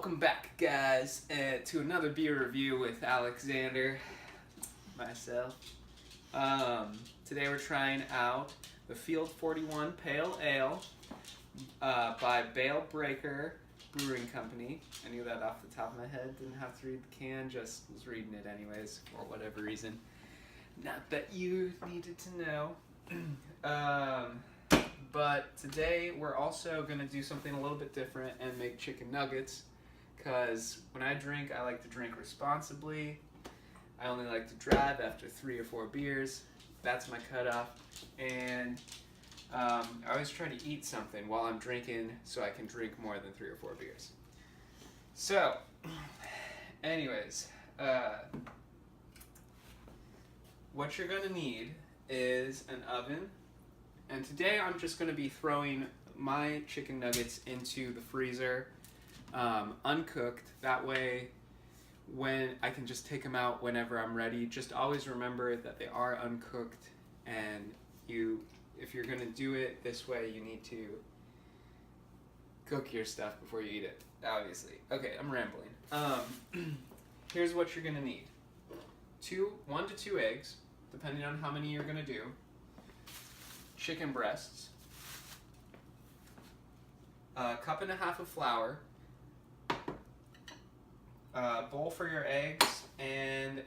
Welcome back, guys, to another beer review with Alexander, myself. Today we're trying out the Field 41 Pale Ale by Bale Breaker Brewing Company. I knew that off the top of my head, didn't have to read the can, just was reading it anyways, for whatever reason. Not that you needed to know. But today we're also going to do something a little bit different and make chicken nuggets, because when I drink, I like to drink responsibly. I only like to drive after 3 or 4 beers. That's my cutoff. And I always try to eat something while I'm drinking so I can drink more than 3 or 4 beers. So, anyways, what you're going to need is an oven. And today I'm just going to be throwing my chicken nuggets into the freezer uncooked. That way when I can just take them out whenever I'm ready. Just always remember that they are uncooked, and if you're going to do it this way, you need to cook your stuff before you eat it, obviously. Okay, I'm rambling. Here's what you're going to need. 1 to 2 eggs, depending on how many you're going to do. Chicken breasts, a cup and a half of flour, a bowl for your eggs, and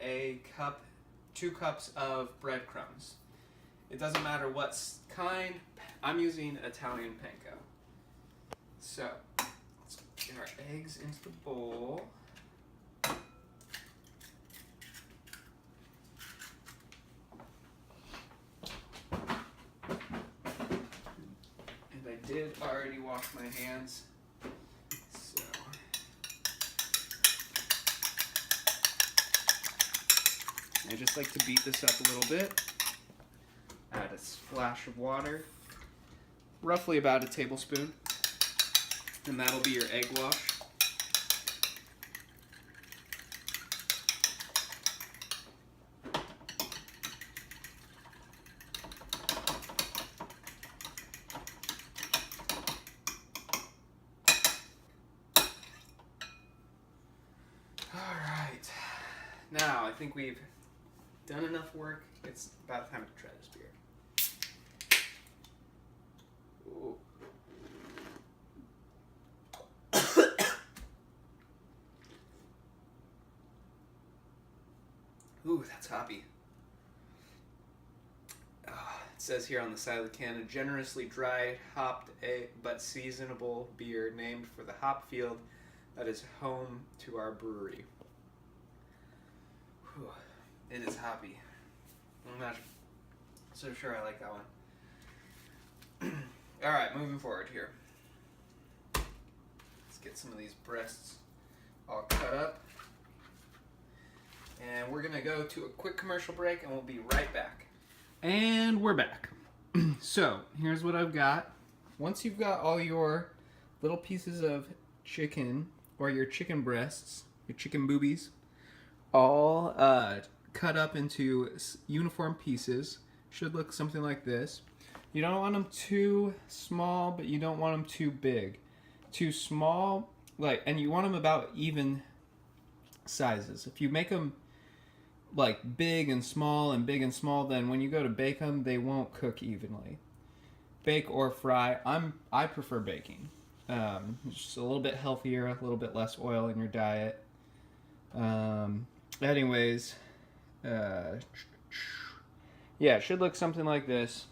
2 cups of breadcrumbs. It doesn't matter what kind. I'm using Italian panko. So, let's get our eggs into the bowl. I did already wash my hands, so I just like to beat this up a little bit. Add a splash of water, roughly about a tablespoon, and that'll be your egg wash. Alright, now I think we've done enough work. It's about time to try this beer. Ooh. Ooh, that's hoppy. It says here on the side of the can, a generously dry, hopped, but seasonable beer named for the hop field that is home to our brewery. Whew. It is hoppy. I'm not so sure I like that one. Alright, moving forward here. Let's get some of these breasts all cut up. And we're going to go to a quick commercial break, and we'll be right back. And we're back. So, here's what I've got. Once you've got all your little pieces of chicken, or your chicken breasts, your chicken boobies, all cut up into uniform pieces, should look something like this. You don't want them too small, but you don't want them too big. Too small, and you want them about even sizes. If you make them like big and small, then when you go to bake them, they won't cook evenly. Bake or fry. I prefer baking. Just a little bit healthier, a little bit less oil in your diet. Anyways, yeah, it should look something like this.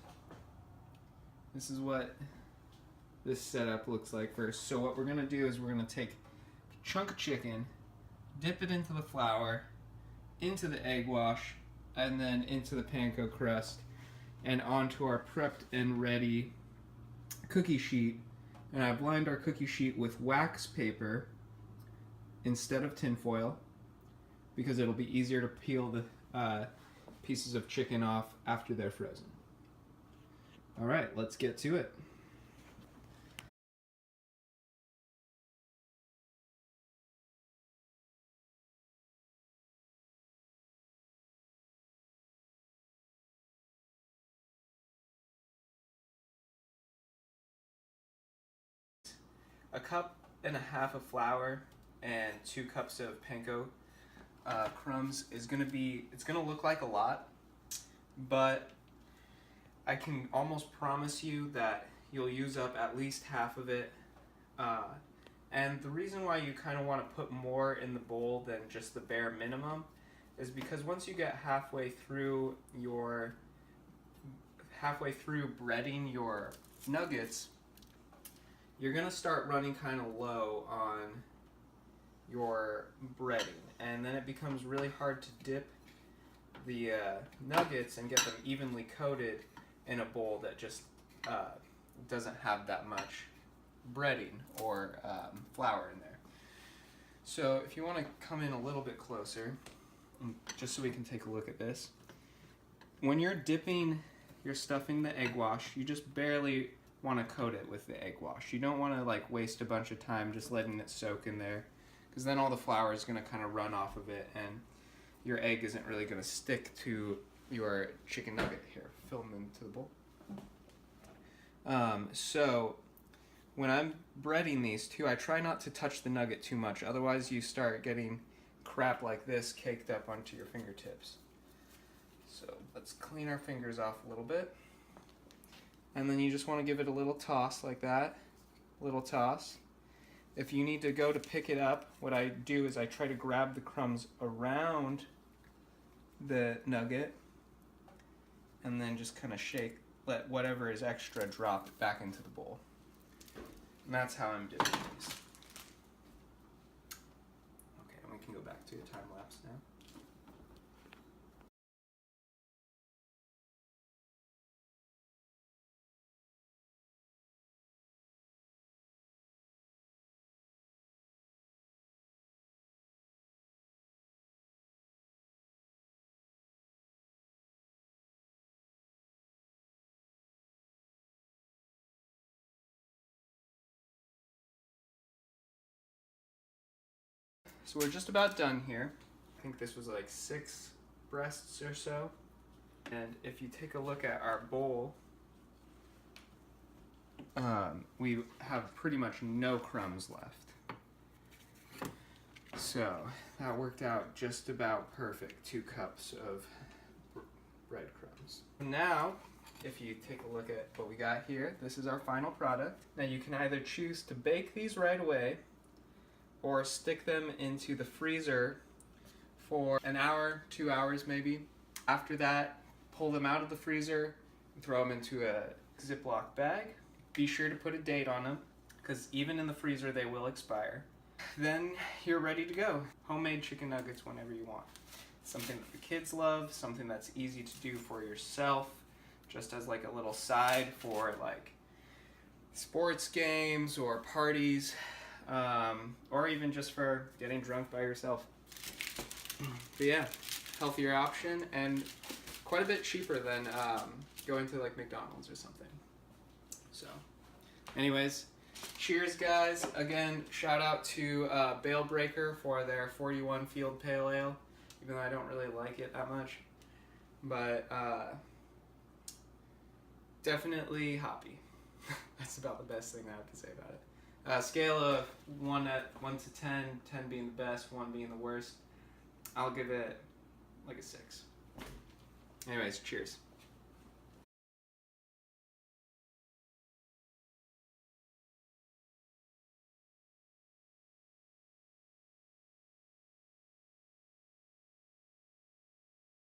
This is what this setup looks like first. So what we're going to do is we're going to take a chunk of chicken, dip it into the flour, into the egg wash, and then into the panko crust, and onto our prepped and ready cookie sheet. And I've lined our cookie sheet with wax paper instead of tin foil, because it'll be easier to peel the pieces of chicken off after they're frozen. Alright, let's get to it. A cup and a half of flour, and 2 cups of panko crumbs is it's gonna look like a lot, but I can almost promise you that you'll use up at least half of it. And the reason why you kind of want to put more in the bowl than just the bare minimum is because once you get halfway through breading your nuggets, you're gonna start running kind of low on your breading, and then it becomes really hard to dip the nuggets and get them evenly coated in a bowl that just doesn't have that much breading or flour in there. So if you want to come in a little bit closer, just so we can take a look at this, when you're dipping your stuffing the egg wash, you just barely want to coat it with the egg wash. You don't want to like waste a bunch of time just letting it soak in there, because then all the flour is going to kind of run off of it and your egg isn't really going to stick to your chicken nugget. Here, fill them into the bowl. So when I'm breading these too, I try not to touch the nugget too much, otherwise you start getting crap like this caked up onto your fingertips. So let's clean our fingers off a little bit. And then you just want to give it a little toss like that. Little toss. If you need to go to pick it up, what I do is I try to grab the crumbs around the nugget and then just kind of shake, let whatever is extra drop back into the bowl. And that's how I'm doing these. Okay, and we can go back to a time lapse now. So we're just about done here. I think this was like 6 breasts or so. And if you take a look at our bowl, we have pretty much no crumbs left. So that worked out just about perfect. 2 cups of breadcrumbs. Now, if you take a look at what we got here, this is our final product. Now you can either choose to bake these right away or stick them into the freezer for an hour, 2 hours maybe. After that, pull them out of the freezer and throw them into a Ziploc bag. Be sure to put a date on them, because even in the freezer they will expire. Then you're ready to go. Homemade chicken nuggets whenever you want. Something that the kids love, something that's easy to do for yourself, just as like a little side for like sports games or parties, or even just for getting drunk by yourself. But yeah, healthier option and quite a bit cheaper than going to like McDonald's or something. So anyways, cheers guys. Again, shout out to Bale Breaker for their 41 Field Pale Ale, even though I don't really like it that much. But definitely hoppy. That's about the best thing I have to say about it. Scale of 1 to 10, 10 being the best, 1 being the worst. I'll give it like a 6. Anyways, cheers.